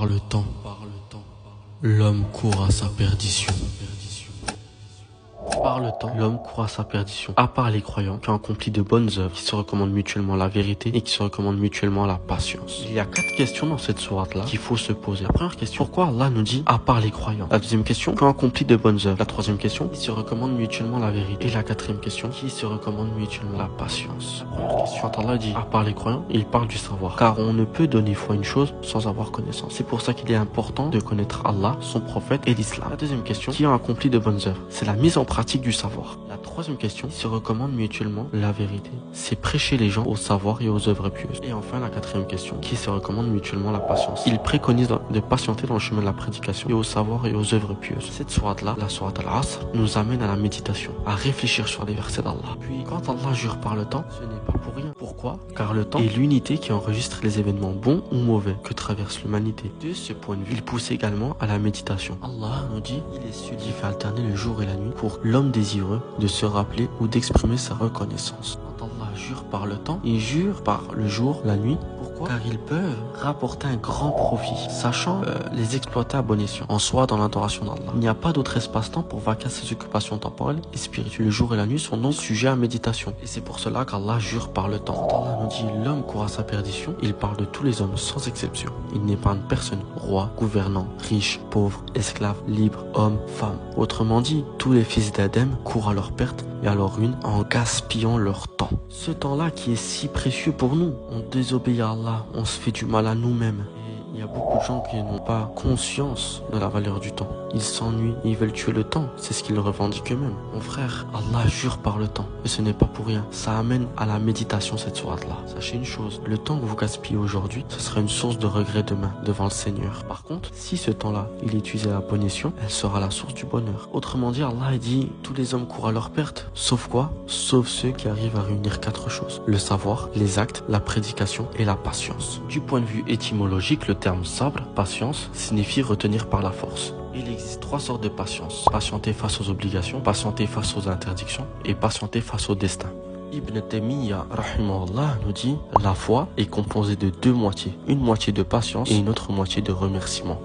Par le temps, l'homme court à sa perdition. Par le temps, l'homme court à sa perdition. À part les croyants qui ont accompli de bonnes œuvres, qui se recommandent mutuellement la vérité et qui se recommandent mutuellement la patience. Il y a 4 questions dans cette sourate-là qu'il faut se poser. La première question, pourquoi Allah nous dit à part les croyants? La deuxième question, qui ont accompli de bonnes œuvres? La troisième question, qui se recommandent mutuellement la vérité? Et la quatrième question, qui se recommandent mutuellement la patience? La première question, quand Allah dit à part les croyants, il parle du savoir. Car on ne peut donner foi à une chose sans avoir connaissance. C'est pour ça qu'il est important de connaître Allah, son prophète et l'islam. La deuxième question, qui ont accompli de bonnes œuvres? C'est la mise en pratique du savoir. La troisième question, qui se recommande mutuellement la vérité, c'est prêcher les gens au savoir et aux œuvres pieuses. Et enfin la quatrième question, qui se recommande mutuellement la patience. Il préconise de patienter dans le chemin de la prédication et au savoir et aux œuvres pieuses. Cette sourate-là, la sourate Al-Asr, nous amène à la méditation, à réfléchir sur les versets d'Allah. Puis quand Allah jure par le temps, ce n'est pas pour rien. Pourquoi? Car le temps est l'unité qui enregistre les événements bons ou mauvais que traverse l'humanité. De ce point de vue, il pousse également à la méditation. Allah nous dit, il est celui qui fait alterner le jour et la nuit pour l'homme désireux de se rappeler ou d'exprimer sa reconnaissance. Quand Allah jure par le temps, il jure par le jour, la nuit. Pourquoi? Car ils peuvent rapporter un grand profit, sachant les exploiter à bon escient, en soi dans l'adoration d'Allah. Il n'y a pas d'autre espace-temps pour vaquer à ses occupations temporelles et spirituelles. Le jour et la nuit sont donc sujets à méditation. Et c'est pour cela qu'Allah jure par le temps. Quand Allah nous dit l'homme court à sa perdition, il parle de tous les hommes sans exception. Il n'épargne personne, roi, gouvernant, riche, pauvre, esclave, libre, homme, femme. Autrement dit, tous les fils d'Adam courent à leur perte et à leur ruine en gaspillant leur temps. Ce temps-là qui est si précieux pour nous, on désobéit à Allah, on se fait du mal à nous-mêmes. Il y a beaucoup de gens qui n'ont pas conscience de la valeur du temps. Ils s'ennuient, ils veulent tuer le temps. C'est ce qu'ils revendiquent eux-mêmes. Mon frère, Allah jure par le temps. Et ce n'est pas pour rien. Ça amène à la méditation cette sourate-là. Sachez une chose, le temps que vous gaspillez aujourd'hui, ce sera une source de regret demain devant le Seigneur. Par contre, si ce temps-là, il est utilisé à bon escient, elle sera la source du bonheur. Autrement dit, Allah dit, tous les hommes courent à leur perte. Sauf quoi? Sauf ceux qui arrivent à réunir 4 choses. Le savoir, les actes, la prédication et la patience. Du point de vue étymologique, le terme sabr, patience, signifie retenir par la force. Il existe 3 sortes de patience. Patienter face aux obligations, patienter face aux interdictions et patienter face au destin. Ibn Taymiyyah rahimahullah nous dit, la foi est composée de 2 moitiés. Une moitié de patience et une autre moitié de remerciement.